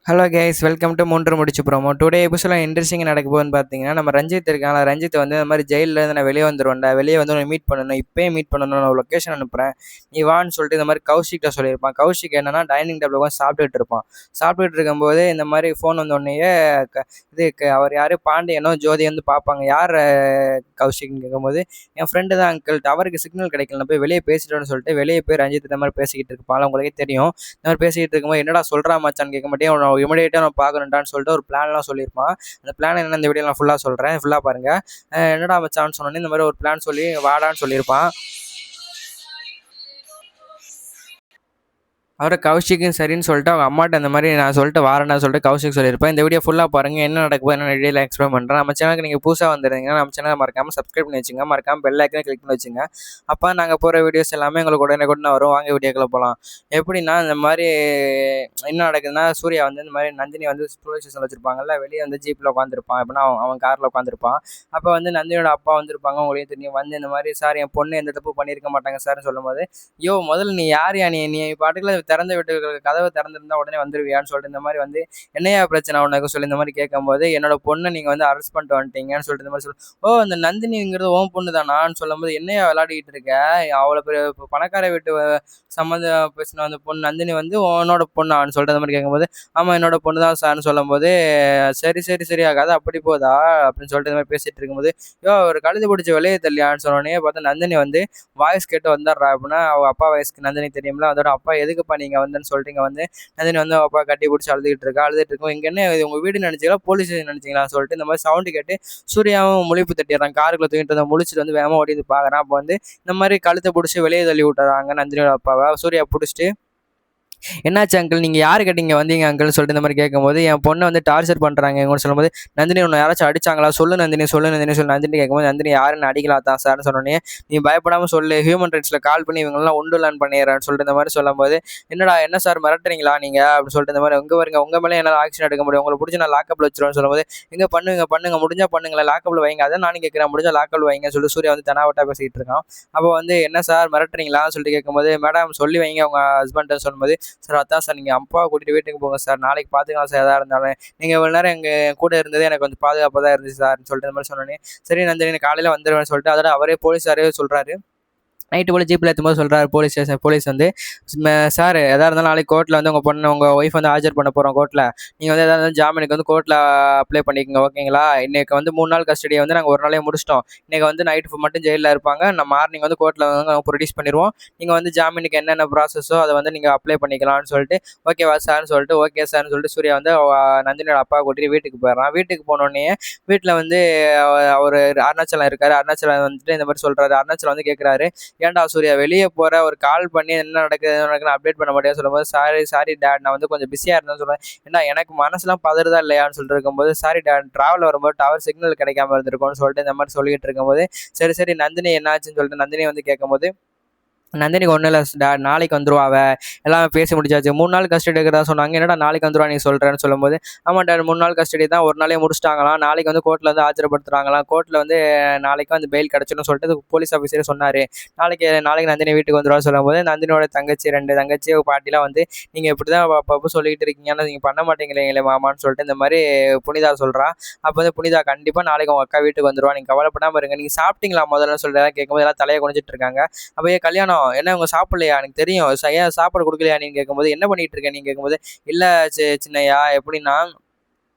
Hello guys, welcome to மூன்று முடிச்சு promo. Today எபிசோட இன்ட்ரெஸ்டிங் நடக்க போகுதுன்னு பார்த்தீங்கன்னா, நம்ம ரஞ்சித் இருக்காங்களா, ரஞ்சித் வந்து இந்த மாதிரி ஜெயிலில் இருந்து நான் வெளியே வந்துடுவேன்டா, வெளியே வந்து உன்னை மீட் பண்ணணும், இப்போயே மீட் பண்ணணும், நான் லொக்கேஷன் அனுப்புகிறேன், நீ வான்னு சொல்லிட்டு இந்த மாதிரி கௌஷிக்கிட்ட சொல்லியிருப்பான். கௌஷிக் என்னன்னா டைனிங் டேபிள் உட்காந்து சாப்பிட்டுட்டு இருப்பான். சாப்பிட்டுட்டு இருக்கும்போது இந்த மாதிரி ஃபோன் வந்தோடனேயே அவர் யார், பாண்டியனோ ஜோதி வந்து பார்ப்பாங்க. யார் கௌஷிக்னு கேட்கும்போது, என் ஃப்ரெண்டு தான் அங்கிள், டவருக்கு சிக்னல் கிடைக்கல, நான் போய் வெளியே பேசிட்டேன்னு சொல்லிட்டு வெளியே போய் ரஞ்சித் இந்த மாதிரி பேசிக்கிட்டு இருப்பான். உங்களுக்கே தெரியும். இந்த மாதிரி பேசிக்கிட்டு இருக்கும்போது என்னடா சொல்கிறா மச்சான்னு கேட்க மாட்டேன், இமிடியேட்டாக நான் பார்க்கணுன்டான்னு சொல்லிட்டு ஒரு பிளான்லாம் சொல்லியிருப்பான். அந்த பிளான் என்ன இந்த வீடியோ நான் ஃபுல்லாக சொல்கிறேன், ஃபுல்லாக பாருங்கள். என்னடா மச்சான்னு சொன்னோன்னே இந்த மாதிரி ஒரு பிளான் சொல்லி வாடான்னு சொல்லியிருப்பான். அவரை கௌஷிக்கும் சரின்னு சொல்லிட்டு அவங்க அம்மாட்ட அந்த மாதிரி நான் சொல்லிட்டு வாரேன்னா சொல்லிட்டு கௌஷிக் சொல்லியிருப்பேன். இந்த வீடியோ ஃபுல்லாக பாருங்கள், என்ன நடக்குது என்ன டீடைலாக எக்ஸ்பிளைன் பண்ணுறேன். நம்ம சேனலுக்கு நீங்கள் புதுசாக வந்துருந்தீங்கன்னா நம்ம சேனலை மறக்காமல் சப்ஸ்கிரைப் பண்ணி வச்சுங்க, மறக்காமல் பெல் ஐக்கனை கிளிக் பண்ணி வச்சுங்க. அப்போ நாங்கள் போகிற வீடியோஸ் எல்லாமே உங்களுக்கு உடனே வரும். வாங்க வீடியோக்குள்ள போகலாம். எப்படின்னா இந்த மாதிரி என்ன நடக்குதுன்னா, சூர்யா வந்து இந்த மாதிரி நந்தினி வந்து போலீஸ் ஸ்டேஷன் வச்சுருப்பாங்கல்ல, வெளியே வந்து ஜீப்பில் உட்காந்துருப்பான். எப்படின்னா அவன் காரில் உட்காந்துருப்பான். அப்போ வந்து நந்தினியோட அப்பா வந்திருப்பாங்க. உங்களுக்கு தெரியும். வந்து இந்த மாதிரி சார் என் பொண்ணு எந்த தப்பு பண்ணியிருக்க மாட்டாங்க சார்னு சொல்லும்போது, முதல்ல நீ யார் நீ பாட்டுக்குள்ள திறந்த வீட்டுக்கு கதவை திறந்திருந்தா உடனே வந்துருவியான்னு சொல்லிட்டு இந்த மாதிரி வந்து என்னையா பிரச்சனை உனக்கு சொல்லி இந்த மாதிரி கேட்கும்போது, என்னோட பொண்ணை நீங்கள் வந்து அரெஸ்ட் பண்ணிட்டு வந்துட்டீங்கன்னு சொல்லிட்டு இந்த மாதிரி இந்த நந்தினிங்கிறது ஓன் பொண்ணு தானான்னு சொல்லும்போது, என்னையா விளையாடிக்கிட்டு இருக்க, அவ்வளோ பெரிய பணக்கார வீட்டு சம்மந்தம் பேசின அந்த பொண்ணு நந்தினி வந்து உன்னோட பொண்ணான்னு சொல்லிட்டு அந்த மாதிரி கேட்கும்போது, ஆமாம் என்னோட பொண்ணு தான் சார்னு சொல்லும்போது, சரி சரி சரி ஆகாது அப்படி போதா அப்படின்னு சொல்லிட்டு இந்த மாதிரி பேசிட்டு இருக்கும்போது, ஒரு கழுது பிடிச்சி வெளியே தள்ளியான்னு சொன்னோடனே பார்த்தா நந்தினி வந்து வாய்ஸ் கேட்டு வந்துடுறா. அப்படின்னா அவள் அப்பா வயசுக்கு நந்தினி தெரியும்ல, அதோட அப்பா எதுக்குப்பா நீங்கள் வந்தேன்னு சொல்லிட்டு இங்கே வந்து நந்தினி வந்து அப்பா கட்டி பிடிச்சி அழுதுகிட்டு இருக்கோம். இங்கே என்ன இது உங்கள் வீடு நினச்சிங்களா போலீஸ் ஸ்டேஷன் நினச்சிங்களா சொல்லிட்டு இந்த மாதிரி சவுண்டு கேட்டு சூர்யாவும் முழிப்பு தட்டிடுறான். காருக்குள்ள தூங்கிட்டு வந்து முழிச்சிட்டு வந்து வேகமாக ஓடி வந்து பார்க்குறான். அப்போ வந்து இந்த மாதிரி கழுத்தை பிடிச்சி வெளியே தள்ளி விட்டுறாங்க நந்தினியோட அப்பாவை. சூர்யா பிடிச்சிட்டு, என்னாச்சு அங்கிள், நீங்கள் யார் கேட்டீங்க வந்தீங்க அங்கிள்னு சொல்லிட்டு இந்த மாதிரி கேட்கும்போது, என் பொண்ணை வந்து டார்ச்சர் பண்ணுறாங்க எங்கன்னு சொல்லும்போது, நந்தினி உன்னை யாராச்சும் அடிச்சாங்களா, சொல்லு நந்தினி சொல்லு நந்தினி சொல்லி நந்தினி கேட்கும்போது, நந்தினி யாருன்னு அடிக்கலாம் தான் சார்னு சொன்னோன்னே, நீ பயப்படாமல் சொல்லு, ஹியூமன் ரைட்ஸில் கால் பண்ணி இவங்கெல்லாம் உண்டு லேர்ன் பண்ணிடுறேன்னு சொல்லிட்டு இந்த மாதிரி சொல்லும்போது, என்னடா என்ன சார் மிரட்டுறீங்களா நீங்கள் அப்படின்னு சொல்லிட்டு இந்த மாதிரி உங்கள் வருங்க உங்கள் மேலே என்னால் ஆக்ஷன் எடுக்க முடியும், உங்களை பிடிச்சி நான் லாக்கப்பில் வச்சிருவேன்னு சொல்லும்போது, எங்கே பண்ணுங்க முடிஞ்சால் பண்ணுங்களேன், லாக்கப்பில் வைங்க, அதான் நானும் கேட்குறேன், முடிஞ்சால் லாக்கப்பில் வைங்க சொல்லிட்டு சூர்யா வந்து தெனாவட்டா பேசிகிட்டு இருக்கான். அப்போ வந்து என்ன சார் மிரட்டுறீங்களான்னு சொல்லிட்டு கேட்கும்போது, மேடம் சொல்லி வைங்க உங்கள் ஹஸ்பண்ட்னு சொல்லும்போது, சார் அதான் சார் நீங்கள் அப்பாவை கூட்டிகிட்டு வீட்டுக்கு போங்க சார், நாளைக்கு பார்த்துக்கலாம் சார், எதாக இருந்தாலும் நீங்கள் இவ்வளோ நேரம் எங்கள் கூட இருந்தது எனக்கு கொஞ்சம் பாதுகாப்பாக தான் இருந்துச்சு சார்னு சொல்லிட்டு இந்த மாதிரி சொன்னோன்னே, சரி நந்தினி காலையில் வந்துடுவேன்னு சொல்லிட்டு அதோட அவரே போலீஸாரே சொல்கிறாரு. நைட்டு போல் ஜீப்பில் ஏற்றும்போது சொல்கிறார் போலீஸ் வந்து, சார் எதாக இருந்தாலும் நாளைக்கு கோர்ட்டில் வந்து உங்கள் பொண்ணு உங்கள் ஒய்ஃப் வந்து ஆஜர் பண்ண போகிறோம் கோர்ட்டில், நீங்கள் வந்து எதாவது இருந்தாலும் ஜாமீனுக்கு வந்து கோர்ட்டில் அப்ளை பண்ணிக்கோங்க ஓகேங்களா. இன்றைக்கி வந்து 3 நாள் கஸ்டடியை வந்து நாங்கள் ஒரு நாளே முடிச்சிட்டோம். இன்றைக்கி வந்து நைட்டு மட்டும் ஜெயிலில் இருப்பாங்க, நம்ம மார்னிங் வந்து கோர்ட்டில் வந்து ப்ரொடியூஸ் பண்ணிடுவோம். நீங்கள் வந்து ஜாமீனுக்கு என்னென்ன ப்ராசஸோ அதை வந்து நீங்கள் அப்ளை பண்ணிக்கலாம்னு சொல்லிட்டு, ஓகேவா சார்னு சொல்லிட்டு, ஓகே சார்னு சொல்லிட்டு சூர்யா வந்து நந்தினியோட அப்பா கூட்டிட்டு வீட்டுக்கு போயிடறான். வீட்டுக்கு போனோடனே வீட்டில் வந்து அவர் அருணாச்சலம் இருக்கார். அருணாச்சலம் வந்துட்டு இந்த மாதிரி சொல்கிறாரு. அருணாச்சலம் வந்து கேட்குறாரு, ஏன்டா சூர்யா வெளியே போகிற, ஒரு கால் பண்ணி என்ன நடக்குதுன்னு அப்டேட் பண்ண மாட்டேன்னு சொல்லும்போது, சாரி டேட் நான் வந்து கொஞ்சம் பிஸியாக இருந்தேன்னு சொல்லுவேன். ஏன்னா எனக்கு மனசுலாம் பதறுதா இல்லையான்னு சொல்லிட்டு இருக்கும்போது, சாரி டேட் ட்ராவல் வரும்போது டவர் சிக்னல் கிடைக்காம இருந்திருக்கும்னு சொல்லிட்டு இந்த மாதிரி சொல்லிட்டு இருக்கும்போது, சரி சரி நந்தினி என்னாச்சுன்னு சொல்லிட்டு நந்தினி வந்து கேட்கும்போது, நந்தினிக்கு ஒன்றும் இல்லை டேட், நாளைக்கு வந்துருவா எல்லாம் பேசி முடிச்சாச்சு, 3 நாள் கஸ்டடி எடுக்கிறதா சொன்னாங்க, என்னடா நாளைக்கு வந்துருவா நீ சொல்கிறேன்னு சொல்லும்போது, ஆமாம் டேட் 3 நாள் கஸ்டடி தான், ஒரு நாளே முடிச்சிட்டாங்களாம், நாளைக்கு வந்து கோர்ட்டில் வந்து ஆஜர்படுத்துறாங்களாம், கோர்ட்டில் வந்து நாளைக்கு வந்து பெயில் கிடச்சிடும் சொல்லிட்டு போலீஸ் ஆஃபீஸரே சொன்னார். நாளைக்கு நந்தினி வீட்டுக்கு வந்துருவா சொல்லும்போது, நந்தினியோட தங்கச்சி 2 தங்கச்சி பாட்டிலாம் வந்து, நீங்கள் இப்படி தான் அப்பப்போ சொல்லிக்கிட்டு இருக்கீங்க, ஆனால் நீங்கள் பண்ண மாட்டேங்கிறீங்களே மாமான்னு சொல்லிட்டு இந்த மாதிரி புனிதா சொல்கிறான். அப்போ வந்து புனிதா கண்டிப்பாக நாளைக்கு உங்கள் அக்கா வீட்டுக்கு வந்துருவா, நீங்கள் கவலைப்படாமல் இருங்க, நீங்கள் சாப்பிட்டீங்களா முதல்ல சொல்லிட்டு கேட்கும்போது எல்லாம் தலையை குனிஞ்சிட்டு இருக்காங்க. அப்போ கல்யாணம் என்ன உங்க சாப்பிடலையா, எனக்கு தெரியும் ஏன் சாப்பாடு கொடுக்கலையா நீங்க கேட்கும்போது, என்ன பண்ணிட்டு இருக்க நீங்க கேட்கும்போது, இல்லை சின்னையா எப்படின்னா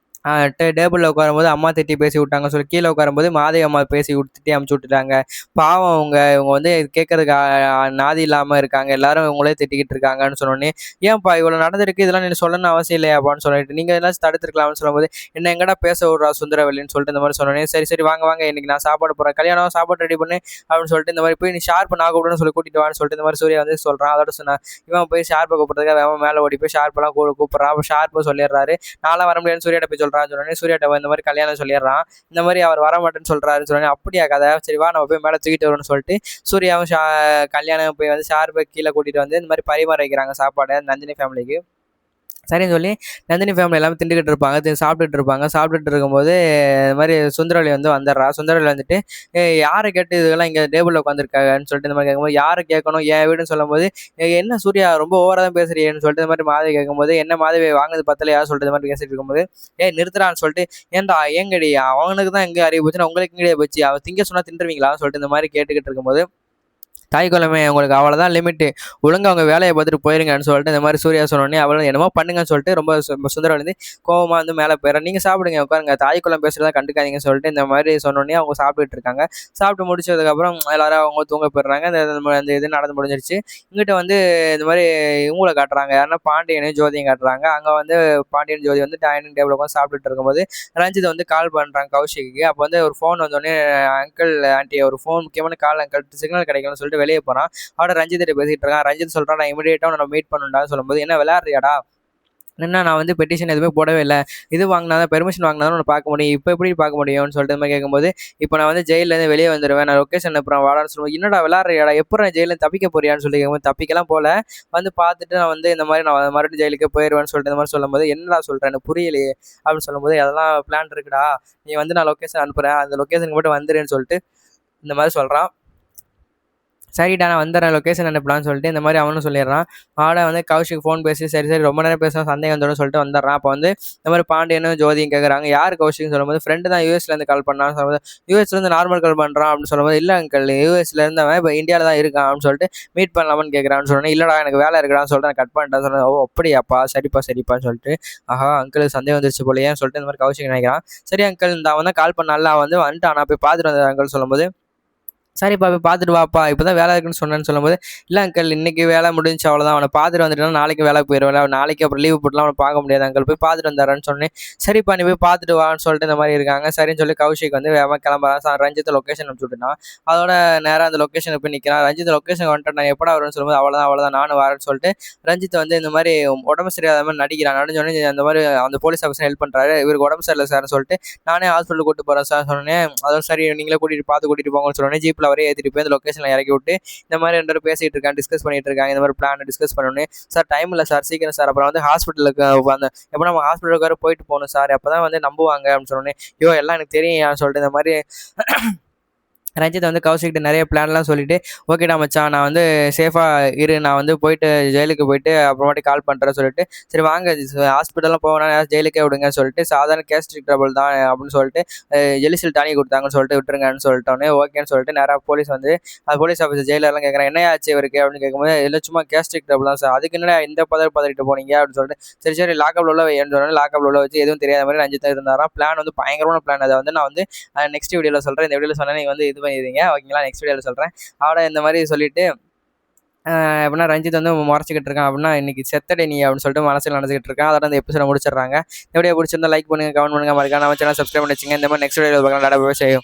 டேபிளில் உட்காரும்போது அம்மா திட்டி பேசி விட்டாங்க சொல்லி கீழே உட்காரும்போது மாதவி அம்மா பேசி திட்டி அமுச்சு விட்டுட்டாங்க. பாவம் இவங்க வந்து கேட்கறதுக்கு நாதி இல்லாமல் இருக்காங்க, எல்லாரும் இவங்களே திட்டிக்கிட்டு இருக்காங்கன்னு சொன்னோன்னே, ஏன்ப்பா இவ்வளோ நடந்திருக்கு, இதெல்லாம் நீ சொல்லணும்னு அவசியம் இல்லையாப்பான்னு சொல்லிட்டு நீங்கள் எல்லாம் தடுத்துருக்கலாம்னு சொல்லும்போது, என்ன எங்கடா பேச விட்றா சுந்தரவல்லின்னு சொல்லிட்டு இந்த மாதிரி சொன்னோன்னே, சரி சரி வாங்க வாங்க இன்னைக்கு நான் சாப்பாடு போகிறேன், கல்யாணம் சாப்பாடு ரெடி பண்ணு அப்படின்னு சொல்லிட்டு இந்த மாதிரி போய் நீ ஷார்ப்பு நான் கூப்பிடுன்னு சொல்லி கூட்டிட்டு வான்னு சொல்லிட்டு இந்த மாதிரி சூர்யா வந்து சொல்கிறான். அதோட சொன்ன இவன் போய் ஷார்ப்பை கூப்பிட்றதுக்காக அவன் மேலே ஓடி போய் ஷார்ப்பெல்லாம் கூப்பிட்றான். அப்போ ஷார்ப்பு சொல்லிடுறாரு, நான்லாம் வர முடியாதுன்னு சூர்யாட்ட போய் சொன்னோடனே சூர்யாட்ட இந்த மாதிரி கல்யாணம் சொல்லிடுறான். இந்த மாதிரி அவர் வர மாட்டேன்னு சொல்கிறாருன்னு சொன்னோன்னே, அப்படியா கதை, சரி வா நம்ம போய் மேலே தூக்கிட்டு வரும்னு சொல்லிட்டு சூர்யாவும் கல்யாணம் போய் வந்து ஷார்ப்பை கீழே கூட்டிகிட்டு வந்து இந்த மாதிரி பரிமாற வைக்கிறாங்க சாப்பாடை நந்தினி ஃபேமிலிக்கு. சரின்னு சொல்லி நந்தினி ஃபேமிலி எல்லாமே திண்டுக்கிட்டு இருப்பாங்க, சாப்பிட்டுட்டு இருப்பாங்க. சாப்பிட்டுட்டு இருக்கும்போது இது மாதிரி சுந்தரவல்லி வந்து வந்துடுறா. சுந்தரவல்லி வந்துட்டு யாரை கேட்டு இதெல்லாம் இங்கே டேபிளில் உட்காந்துருக்காங்கன்னு சொல்லிட்டு இந்த மாதிரி கேட்கும்போது, யாரை கேட்கணும் என் வீடுன்னு சொல்லும்போது, என்ன சூர்யா ரொம்ப ஓவராக தான் பேசுறியேன்னு சொல்லிட்டு இந்த மாதிரி மாதவி கேட்கும்போது, என்ன மாதவி வாங்கினது பத்தலையா சொல்லிட்டு இந்த மாதிரி பேசிட்டு இருக்கும்போது, நிறுத்துறான்னு சொல்லிட்டு, ஏன்டா ஏங்கடி அவனுக்கு தான் எங்கே அறிவு போச்சுன்னா உங்களுக்கு எங்கேயே போச்சு, அவன் திங்க சொன்னால் தின்றுவீங்களா சொல்லிட்டு இந்த மாதிரி கேட்டுக்கிட்டு இருக்கும்போது, தாய் குலமே உங்களுக்கு அவ்வளோதான் லிமிட்டு, ஒழுங்கா அவங்க வேலையை பார்த்துட்டு போயிருங்கன்னு சொல்லிட்டு இந்த மாதிரி சூர்யா சொன்னோடனே அவளும் என்னமோ பண்ணுங்கன்னு சொல்லிட்டு ரொம்ப சுந்தரம் வந்து கோவமாக வந்து மேலே போயிடறேன். நீங்கள் சாப்பிடுங்க உட்காருங்க, தாய் குலம் பேசுகிறதா கண்டுக்காதீங்கன்னு சொல்லிட்டு இந்த மாதிரி சொன்னோடனே அவங்க சாப்பிட்டுட்டு இருக்காங்க. சாப்பிட்டு முடிச்சதுக்கப்புறம் எல்லாரும் அவங்க தூங்க போயிடுறாங்க. அந்த இது நடந்து முடிஞ்சிருச்சு. இங்கிட்ட வந்து இந்த மாதிரி இவங்களை காட்டுறாங்க, யாருன்னா பாண்டியனையும் ஜோதியும் காட்டுறாங்க. அங்கே வந்து பாண்டியன் ஜோதி வந்து டைனிங் டேபிள் உட்காந்து சாப்பிட்டுட்டு இருக்கும்போது ரஞ்சித் வந்து கால் பண்ணுறாங்க கௌஷிக்கு. அப்போ வந்து ஒரு ஃபோன் வந்தோடனே, அங்கிள் ஆண்டி ஒரு ஃபோன் முக்கியமான கால் அங்கிள், சிக்னல் கிடைக்கலன்னு சொல்லிட்டு வெளியே போகிறான். அவட ரஞ்சித்திட்ட பேசிகிட்டு இருக்கான். ரஞ்சித் சொல்கிறான், நான் இமீடியட்டாக நம்ம மீட் பண்ணுண்டான்னு சொல்லும்போது, என்ன விளையாடுறியாடா, என்ன நான் வந்து பெட்டிஷன் எதுவுமே போடவே இல்லை, இது வாங்கினா தான் பெர்மிஷன் வாங்கினா தான் உன்னை பார்க்க முடியும், இப்போ எப்படி பார்க்க முடியும்னு சொல்லிட்டு மாதிரி கேட்கும்போது, இப்போ நான் வந்து ஜெயிலேருந்து வெளியே வந்துடுவேன், நான் லொக்கேஷன் அப்புறம் வாடான்னு சொல்லுவோம். என்னடா விளையாடுறியாடா, எப்போ நான் ஜெயிலேருந்து தப்பிக்க போறியான்னு சொல்லி கேட்கும்போது, தப்பிக்கலாம் போல வந்து பார்த்துட்டு நான் வந்து இந்த மாதிரி நான் மறுபடியும் ஜெயிலுக்கே போயிடுவேன்னு சொல்லிட்டு இந்த மாதிரி சொல்லும்போது, என்னடா சொல்கிறேன் எனக்கு புரியலையே அப்படின்னு சொல்லும்போது, அதெல்லாம் பிளான் இருக்குடா, நீ வந்து நான் லொக்கேஷன் அனுப்புகிறேன், அந்த லொக்கேஷனுக்கு மட்டும் வந்துடுன்னு சொல்லிட்டு இந்த மாதிரி சொல்கிறான். சரிடா நான் வந்துடுறேன் லொக்கேஷன் அனுப்பலான்னு சொல்லிட்டு இந்த மாதிரி அவனும் சொல்லிடுறான். வந்து கௌஷிக் ஃபோன் பேசி சரி சரி ரொம்ப நேரம் பேசினா சந்தேகம் வந்துடும் சொல்லிட்டு வந்துடுறான். அப்போ வந்து இந்த மாதிரி பாண்டியனும் ஜோதியும் கேட்குறாங்க, யார் கௌஷிக்னு சொல்லும்போது, ஃப்ரெண்டு தான் யூஎஸ்லேருந்து கால் பண்ணான்னு சொல்லும்போது, யூஎஸ்லேருந்து நார்மல் கால் பண்ணுறான் அப்படின்னு சொல்லும்போது, இல்லை அங்கிள் யூஎஸ்லேருந்து அவன் இப்போ இந்தியாவில் தான் இருக்கான் அப்படின்னு சொல்லிட்டு மீட் பண்ணலாமான்னு கேட்குறான்னு சொன்னேன். இல்லைடா எனக்கு வேலை இருக்குடான்னு சொல்லிட்டு நான் கட் பண்ணிட்டேன் சொன்னேன். ஓ அப்படியாப்பா, சரிப்பான்னு சொல்லிட்டு, ஆஹா அங்கிளுக்கு சந்தேகம் வந்துருச்சு போலையேன்னு சொல்லிட்டு இந்த மாதிரி கௌஷிக் நினைக்கிறான். சரி அங்கிள் இந்த அவன் தான் கால் பண்ணால, அவன் வந்து வந்துட்டான், நான் போய் பார்த்துட்டு வந்தேன் அங்கிள் சொல்லும்போது, சரிப்பா போய் பார்த்துட்டு வாப்பா, இப்போ தான் வேலை இருக்குன்னு சொன்னேன்னு சொல்லும்போது, இல்லை அங்கிள் இன்றைக்கி வேலை முடிஞ்சு அவ்வளோதான், அவனை பார்த்துட்டு வந்துட்டேன்னா நாளைக்கு வேலை போயிடுவேன், அவன் நாளைக்கு அப்புறம் லீவு போட்டுலாம் அவனை பார்க்க முடியாது அங்கிள், போய் பார்த்துட்டு வந்தாரான்னு சொன்னேன். சரிப்பா நீ போய் பார்த்துட்டு வான்னு சொல்லிட்டு இந்த மாதிரி இருக்காங்க. சரின்னு சொல்லி கௌஷிக் வந்து வேகமாக கிளம்புறான். ரஞ்சித்தை லொக்கேஷன் அனுப்பிச்சு விட்டுட்டான். அதோட நேராக அந்த லொக்கேஷனுக்கு போய் நிற்கிறான். ரஞ்சித் லொக்கேஷன் வந்துட்டு நான் எப்படா வரும்னு சொல்லும்போது, அவ்வளோதான் நானும் வரேன்னு சொல்லிட்டு ரஞ்சித் வந்து இந்த மாதிரி உடம்பு சரியாத மாதிரி நடிக்கிறான். நடிஞ்சோடனே அந்த மாதிரி அந்த போலீஸ் ஆஃபீஸர் ஹெல்ப் பண்ணுறாரு, இவருக்கு உடம்பு சரியில்லை சார்னு சொல்லிட்டு, நானே ஹாஸ்பிட்டலுக்கு கூப்பிட்டு போகிறேன் சார் சொன்னேன். அதோட சரி நீங்களே கூட்டிகிட்டு போங்கன்னு சொன்னோன்னே ஜீப்பில் அவரே ஏற்றிட்டு போய் அந்த லொக்கேஷனில் இறக்கி விட்டு இந்த மாதிரி 2 பேரும் பேசிகிட்டு இருக்காங்க, டிஸ்கஸ் பண்ணிட்டு இருக்காங்க. இந்த மாதிரி பிளான் டிஸ்கஸ் பண்ணோன்னே, சார் டைம் இல்லை சார் சீக்கிரம் சார், அப்புறம் வந்து ஹாஸ்பிட்டலுக்கு அந்த எப்போ நம்ம ஹாஸ்பிட்டலுக்கு வேறு போயிட்டு போகணும் சார், அப்போ தான் வந்து நம்புவாங்க அப்படின்னு சொன்னோன்னே, ஐயோ எல்லாம் எனக்கு தெரியும் சொல்லிட்டு இந்த மாதிரி ரஞ்சித் வந்து கௌஷிக்கிட்ட நிறைய பிளான்லாம் சொல்லிவிட்டு, ஓகேடா மச்சான் நான் வந்து சேஃபாக இரு, நான் வந்து போயிட்டு ஜெயிலுக்கு போயிட்டு அப்புறமாட்டி கால் பண்ணுறேன்னு சொல்லிட்டு, சரி வாங்க ஹாஸ்பிட்டல்லாம் போவேனா ஜெயிலுக்கே விடுங்க சொல்லிட்டு, சாதாரண கேஸ்ட்ரிக் ட்ரபிள் தான் அப்படின்னு சொல்லிட்டு எலிசில் டானி கொடுத்தாங்கன்னு சொல்லிட்டு விட்டுருங்கன்னு சொல்லிட்டோன்னே ஓகேன்னு சொல்லிட்டு நேராக போலீஸ் வந்து அது போலீஸ் ஆஃபீஸர் ஜெயிலர்லாம் கேட்குறேன், என்ன ஆச்சு இவருக்கு அப்படின்னு கேட்கும்போது, இல்லை சும்மா கேஸ்ட்ரிக் ட்ரபிள் தான் சார், அதுக்கு என்ன இந்த பதறிட்டு போனீங்க அப்படின்னு சொல்லிட்டு, சரி லாக்கப்பில் உள்ள வைன்னு சொன்னோன்னே லாக்கப்பில் உள்ள வச்சு எதுவும் தெரியாத மாதிரி ரஞ்சித் இருந்தாராம். பிளான் வந்து பயங்கரமான பிளான், அதை வந்து நான் வந்து நெக்ஸ்ட் வீடியோவில் சொல்கிறேன். இந்த வீடியோவில் சொன்னேன் நீங்கள் வந்து இது பண்ணிடுங்க ஓகேங்களா, நெக்ஸ்ட் வீடியோவில் சொல்கிறேன். இந்த மாதிரி சொல்லிவிட்டு எப்படின்னா ரஞ்சித் வந்து முறைச்சிக்கிட்டு இருக்கான் அப்படின்னா, இன்றைக்கி செத்தடே நீ அப்படின்னு சொல்லிட்டு மனசில் நினச்சிக்கிட்டு இருக்கான். அதோட அந்த எபிசோட முடிச்சிடுறாங்க. இந்த வீடியோ பிடிச்சிருந்தா லைக் பண்ணுங்கள், கமெண்ட் பண்ணுங்கள், மறக்காம நம்ம சேனல் சப்ஸ்கிரைப் பண்ணி வச்சுங்க. இந்த மாதிரி நெக்ஸ்ட் வீடியோவில் பார்க்கலாம். Tata bye bye, see you.